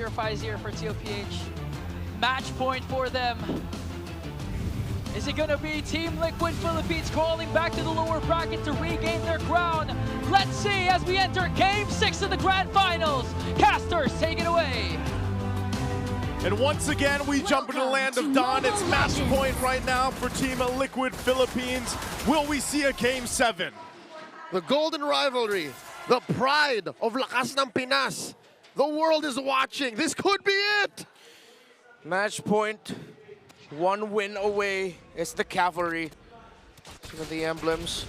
purifies here for TOPH. Match point for them. Is it gonna be Team Liquid Philippines crawling back to the lower bracket to regain their crown? Let's see as we enter Game 6 of the Grand Finals. Casters, take it away. And once again, we jump into the land of Dawn. It's match point right now for Team Liquid Philippines. Will we see a Game 7? The golden rivalry, the pride of Lakas ng Pinas. The world is watching. This could be it. Match point, one win away is the Cavalry. Look at the emblems.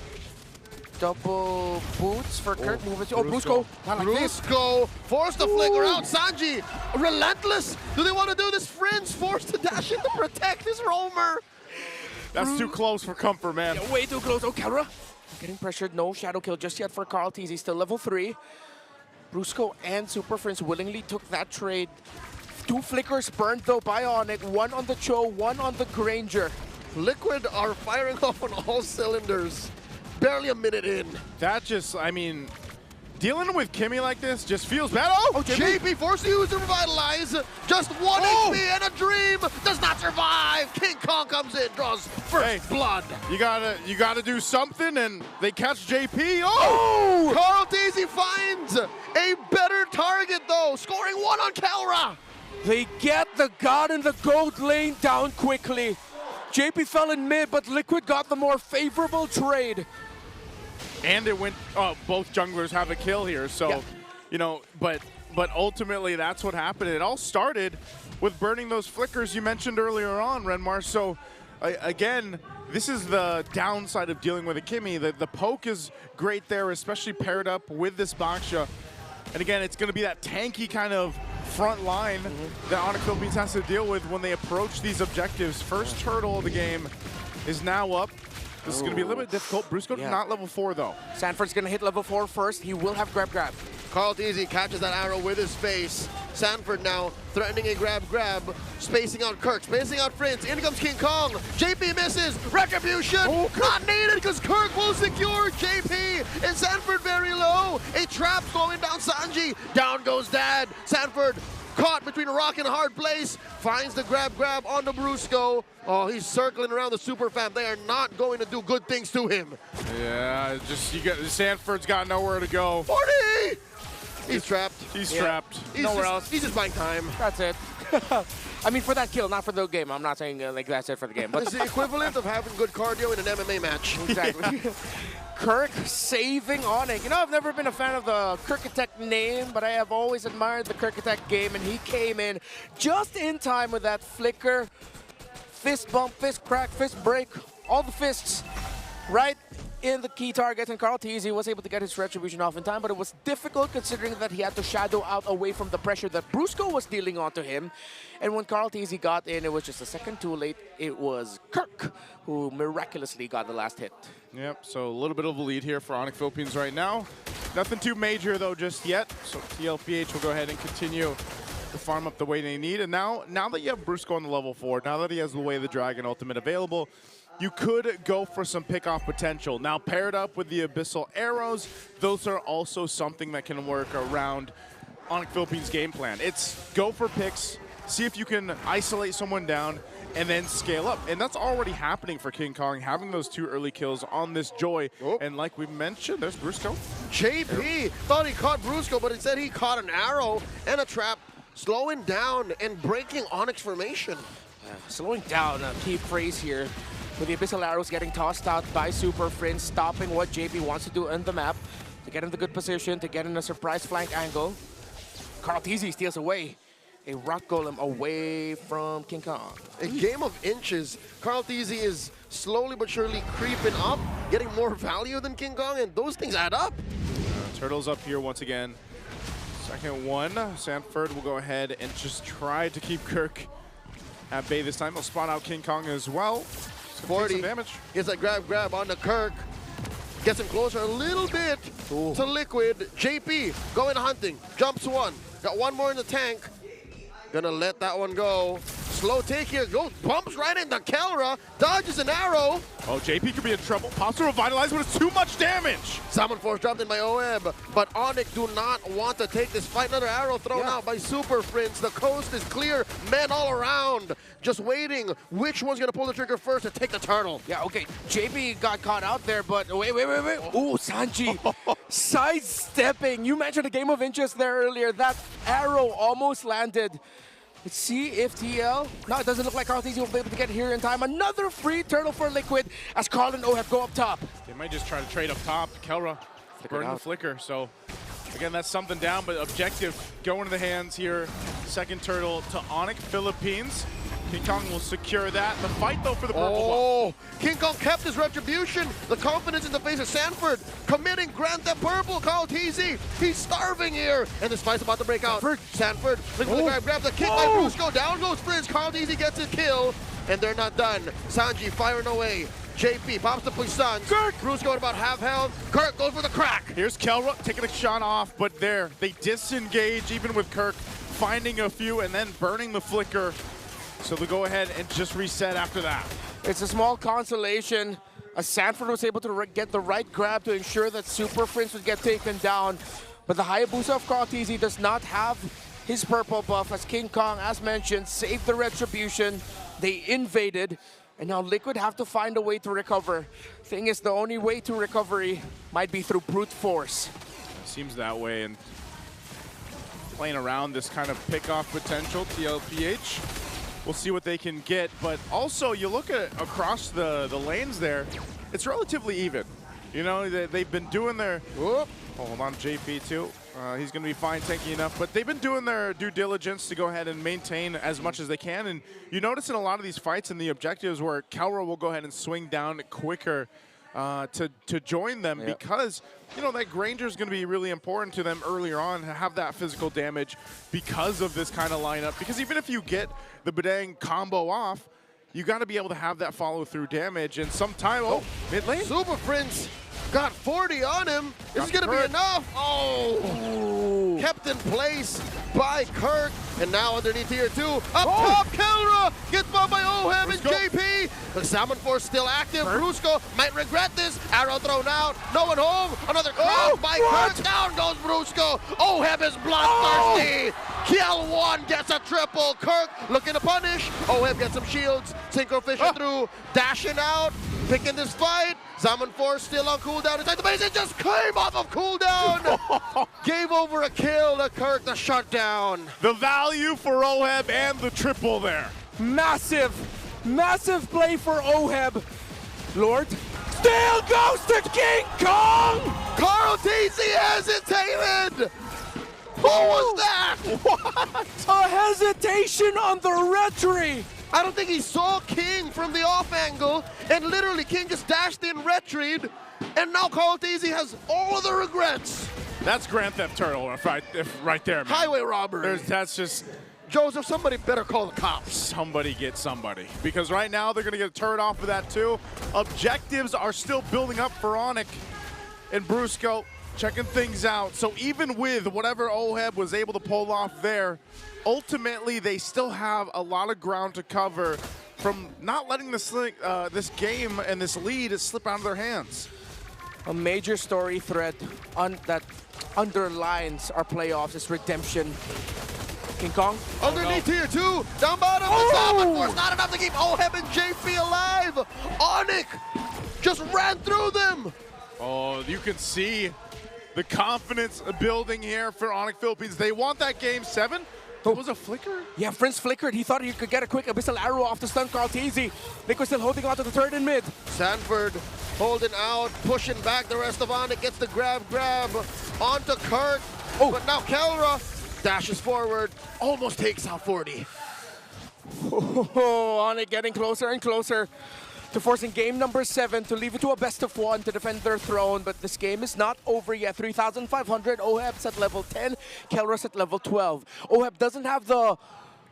Double boots for Kirk. Brusco. Brusco forced to flicker out. Sanji, relentless. Do they want to do this? Friends forced to dash in to protect his roamer. That's too close for comfort, man. Yeah, way too close. Oh, Calra getting pressured. No shadow kill just yet for Carl Tz. He's still level 3. Brusco and Super Friends willingly took that trade. 2 flickers burned though by ONIC. 1 on the Cho, 1 on the Granger. Liquid are firing off on all cylinders. Barely a minute in. That just, I mean, dealing with Kimmy like this just feels bad. Oh, JP forced to use the Revitalize. Just 1 HP and a dream. Does not survive. King Kong comes in, draws first blood. You gotta do something, and they catch JP. Oh! Carl Tz finds a better target though, scoring 1 on Calra. They get the God in the Gold lane down quickly. JP fell in mid, but Liquid got the more favorable trade. And it went, both junglers have a kill here, so, yeah. You know, but ultimately that's what happened. It all started with burning those flickers you mentioned earlier on, Renmar. So, again, this is the downside of dealing with a Kimmy. The poke is great there, especially paired up with this Baksha. And again, it's going to be that tanky kind of front line that ONIC Philippines has to deal with when they approach these objectives. First turtle of the game is now up. This is going to be a little bit difficult. Brusco not level 4 though. Sanford's going to hit level 4 first. He will have grab. Carl Tz catches that arrow with his face. Sanford now threatening a grab, spacing out Kirk, spacing out Prince. In comes King Kong. JP misses. Retribution. Not needed because Kirk will secure JP. And Sanford very low. A trap going down Sanji. Down goes Dad. Sanford caught between a rock and a hard place. Finds the grab on the Brusco. Oh, he's circling around the super fam. They are not going to do good things to him. Yeah, just Sanford's got nowhere to go. 40! He's trapped. He's trapped. Nowhere else. He's just buying time. That's it. I mean, for that kill, not for the game. I'm not saying like that's it for the game. But it's the equivalent of having good cardio in an MMA match. Exactly. Kirk saving ONIC. You know, I've never been a fan of the Kirkitech name, but I have always admired the Kirkitech game, and he came in just in time with that flicker, fist bump, fist crack, fist break, all the fists right in the key target, and Carl Tz was able to get his retribution off in time, but it was difficult considering that he had to shadow out away from the pressure that Brusco was dealing onto him. And when Carl Tz got in, it was just a second too late. It was Kirk who miraculously got the last hit. Yep, so a little bit of a lead here for ONIC Philippines right now. Nothing too major though just yet, so TLPH will go ahead and continue to farm up the way they need. And now that you have Brusco on the level 4, now that he has the Way of the Dragon ultimate available, you could go for some pick-off potential. Now, paired up with the Abyssal Arrows, those are also something that can work around ONIC Philippines' game plan. It's go for picks, see if you can isolate someone down, and then scale up. And that's already happening for King Kong, having those 2 early kills on this Joy. And like we mentioned, there's Brusco. JP thought he caught Brusco, but instead he caught an arrow and a trap, slowing down and breaking ONIC's formation. Slowing down, a key phrase here. With the Abyssal Arrows getting tossed out by Super Friends, stopping what JP wants to do on the map to get in the good position, to get in a surprise flank angle. Carl Tz steals away. A rock golem away from King Kong. A game of inches. Carl Tz is slowly but surely creeping up, getting more value than King Kong, and those things add up. Turtles up here once again. Second one. Sanford will go ahead and just try to keep Kirk at bay this time. He'll spot out King Kong as well. 40 damage. Gets a grab on the Kirk. Gets him closer a little bit to Liquid. JP going hunting. Jumps 1. Got 1 more in the tank. Gonna let that one go. slow take here. Goes, bumps right into Kelra. Dodges an arrow. Oh, JP could be in trouble. Pops to revitalize, but it's too much damage. Salmon Force dropped in by OM, but ONIC do not want to take this fight. Another arrow thrown out by Super Prince. The coast is clear. Men all around. Just waiting. Which one's going to pull the trigger first to take the turtle? Yeah, okay. JP got caught out there, but wait. Ooh, Sanji sidestepping. You mentioned a game of inches there earlier. That arrow almost landed. Let's see if TL. No, it doesn't look like Carl will be able to get here in time. Another free turtle for Liquid as Carl and OHEB go up top. They might just try to trade up top. Kelra burning the flicker. So, again, that's something down, but objective going to the hands here. Second turtle to ONIC Philippines. King Kong will secure that. The fight, though, for the purple buff. King Kong kept his retribution. The confidence in the face of Sanford. Committing grant that purple. Carl TZ. He's starving here. And this fight's about to break out. Sanford. Looking for the grab the kick by Brusco. Down goes Frizz. Carl TZ gets his kill. And they're not done. Sanji firing away. JP pops the Puissance. Brusco at about half health. Kirk goes for the crack. Here's Kelra taking a shot off, but there, they disengage even with Kirk, finding a few and then burning the flicker. So they'll go ahead and just reset after that. It's a small consolation as Sanford was able to get the right grab to ensure that Super Prince would get taken down. But the Hayabusa of Carl TZ does not have his purple buff as King Kong, as mentioned, saved the retribution. They invaded, and now Liquid have to find a way to recover. Thing is, the only way to recovery might be through brute force. Seems that way, and playing around this kind of pick-off potential, TLPH. We'll see what they can get, but also you look at across the lanes there, it's relatively even. You know, they've been doing their, hold on, JP too. He's going to be fine tanky enough, but they've been doing their due diligence to go ahead and maintain as much as they can. And you notice in a lot of these fights and the objectives where Kelra will go ahead and swing down quicker to join them because, you know, that Granger is going to be really important to them earlier on to have that physical damage because of this kind of lineup. Because even if you get the Badang combo off, you got to be able to have that follow-through damage. And sometime, mid lane. Super Prince got 40 on him. Is this going to be enough? Oh! Kept in place by Kirk. And now underneath here, too. Up top, Kelra gets bumped by OHEB and JP. The Salmon Force still active. Brusco might regret this. Arrow thrown out. No one home. Another grab by Kirk. Down goes Brusco. OHEB is bloodthirsty. Kiel 1 gets a triple. Kirk looking to punish. OHEB gets some shields. Synchro fishing through. Dashing out. Picking this fight. Salmon Force still on cooldown inside the base. It just came off of cooldown. Gave over a kill to Kirk, the shutdown. The value for OHEB and the triple there. Massive play for OHEB. Lord still goes to King Kong. Carl TZ hesitated. What was that? What? A hesitation on the retry. I don't think he saw King from the off angle, and literally King just dashed in retried, and now Carl TZ has all of the regrets. That's Grand Theft Turtle right there, man. Highway robbery. That's just... Joseph, somebody better call the cops. Somebody get somebody. Because right now they're going to get a turret off of that too. Objectives are still building up for ONIC and Brusco, checking things out. So even with whatever OHEB was able to pull off there, ultimately they still have a lot of ground to cover from not letting this game and this lead slip out of their hands. A major story thread that underlines our playoffs is redemption. King Kong. Underneath here too. Down bottom. The Salmon Force not enough to keep OHEB and JP alive. ONIC just ran through them. Oh, you can see the confidence building here for ONIC Philippines. They want that game 7. It was a flicker? Yeah, Prince flickered. He thought he could get a quick abyssal arrow off the stun Carl TZ. Liquid still holding on to the third and mid. Sanford holding out, pushing back the rest of ONIC. Gets the grab onto Kirk. But now Kelra dashes forward, almost takes out 40. ONIC getting closer and closer to forcing game number 7 to leave it to a best of 1 to defend their throne. But this game is not over yet. 3,500. OHEB's at level 10. Kelra's at level 12. OHEB doesn't have the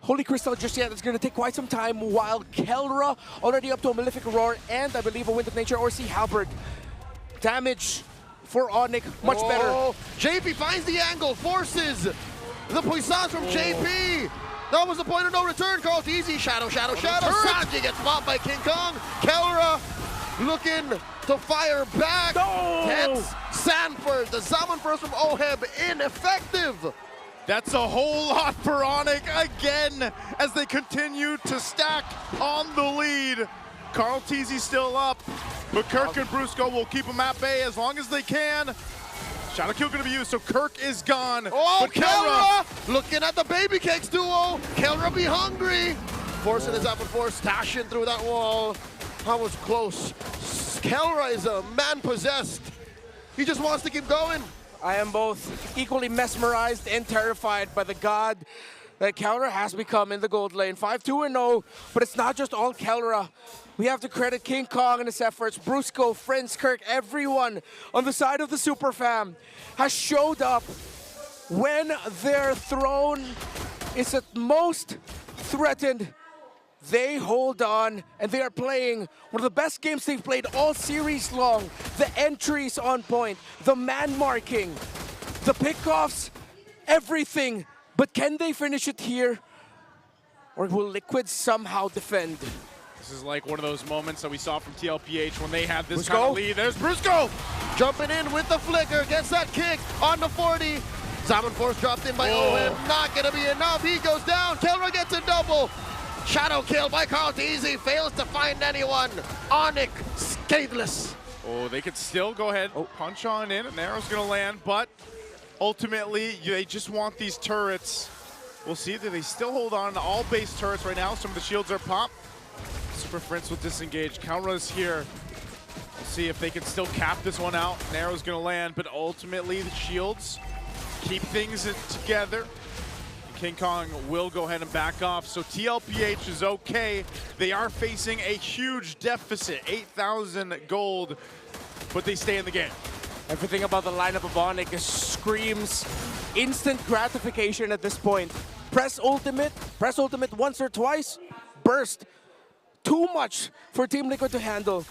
Holy Crystal just yet. It's going to take quite some time, while Kelra already up to a Malefic Roar and I believe a Wind of Nature or Sea Halberd. Damage for ONIC, much better. JP finds the angle, forces the Puissance from JP. That was the point of no return. Carl Teasy, shadow. Sanji gets mopped by King Kong. Kelra looking to fire back. No! Gets Sanford. The Zaman first from Oheb, ineffective. That's a whole lot for ONIC again as they continue to stack on the lead. Carl Teasy still up, but Kirk and Brusco will keep him at bay as long as they can. Shadow kill gonna be used, so Kirk is gone. Oh, but Kelra looking at the Baby Cakes duo. Kelra be hungry. Forcing his up and force, dashing through that wall. That was close. Kelra is a man possessed. He just wants to keep going. I am both equally mesmerized and terrified by the god that Kelra has become in the gold lane. 5-2-0, but it's not just all Kelra. We have to credit King Kong and his efforts. Brusco, Friends, Kirk, everyone on the side of the Super Fam has showed up when their throne is at most threatened. They hold on, and they are playing one of the best games they've played all series long. The entries on point, the man marking, the pickoffs, everything. But can they finish it here? Or will Liquid somehow defend? This is like one of those moments that we saw from TLPH when they had this Brusco? kind of lead. There's Brusco! Jumping in with the flicker, gets that kick on the 40. Zaman Force dropped in by Owen, not gonna be enough. He goes down, Kelra gets a double. Shadow kill by Carl Teasy, fails to find anyone. ONIC, scatheless. Oh, they could still go ahead, punch on in, and arrow's gonna land, but ultimately, they just want these turrets. We'll see that they still hold on to all base turrets right now. Some of the shields are popped. Super Prince will disengage. Counter's here. We'll see if they can still cap this one out. An arrow's gonna land, but ultimately the shields keep things together. King Kong will go ahead and back off, so TLPH is okay. They are facing a huge deficit, 8,000 gold, but they stay in the game. Everything about the lineup of ONIC screams instant gratification at this point. Press ultimate once or twice, burst. Too much for Team Liquid to handle.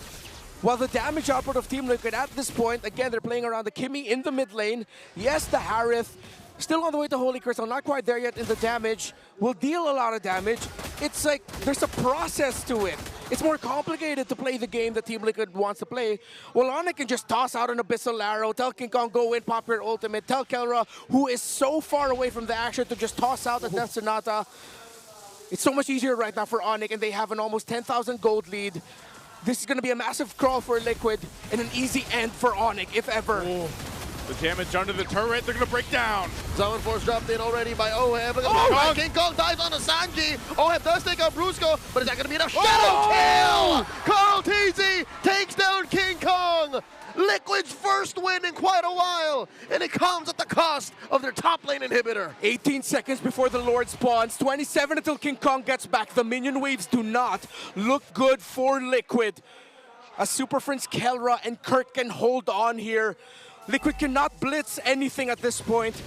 While the damage output of Team Liquid at this point, again, they're playing around the Kimmy in the mid lane. Yes, the Harith, still on the way to Holy Crystal, not quite there yet in the damage, will deal a lot of damage. It's like there's a process to it. It's more complicated to play the game that Team Liquid wants to play. Well, ONIC can just toss out an Abyssal Arrow, tell King Kong go in, pop your ultimate, tell Kelra, who is so far away from the action, to just toss out the Death Sonata. It's so much easier right now for ONIC, and they have an almost 10,000 gold lead. This is going to be a massive crawl for Liquid and an easy end for ONIC, if ever. Oh. The damage under the turret, they're going to break down. Zaman Force dropped in already by Oheb. Look at King Kong dives on the Sanji. Oheb does take out Brusco, but is that going to be enough? Shadow kill! Carl Teasy takes down King Kong. Liquid's first win in quite a while, and it comes at the cost of their top lane inhibitor. 18 seconds before the Lord spawns, 27 until King Kong gets back. The minion waves do not look good for Liquid. As Super Friends Kelra and Kirk can hold on here. Liquid cannot blitz anything at this point.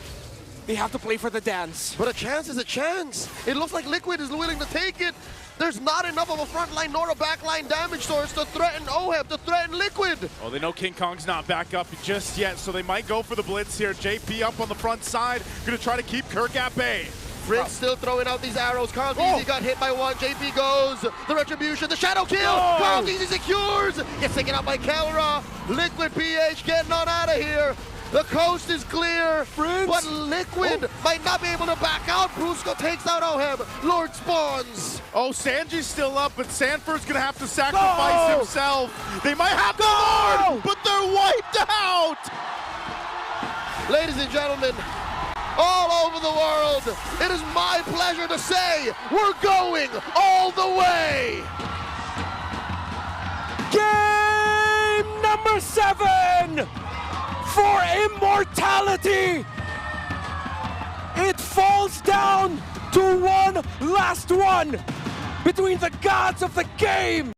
They have to play for the dance. But a chance is a chance. It looks like Liquid is willing to take it. There's not enough of a front line nor a back line damage source to threaten Oheb, to threaten Liquid. Oh, they know King Kong's not back up just yet, so they might go for the blitz here. JP up on the front side, gonna try to keep Kirk at bay. Fritz still throwing out these arrows. Carl Teasy got hit by one. JP goes. The retribution, the shadow kill. Carl Teasy secures. Gets taken out by Kelra. Liquid PH getting on out of here. The coast is clear, but Liquid might not be able to back out. Brusco takes out Oheb. Lord spawns. Oh, Sanji's still up, but Sanford's gonna have to sacrifice himself. They might have the Lord, but they're wiped out. Ladies and gentlemen, all over the world, it is my pleasure to say we're going all the way. Game number 7 for immortality. It falls down to one last one between the gods of the game.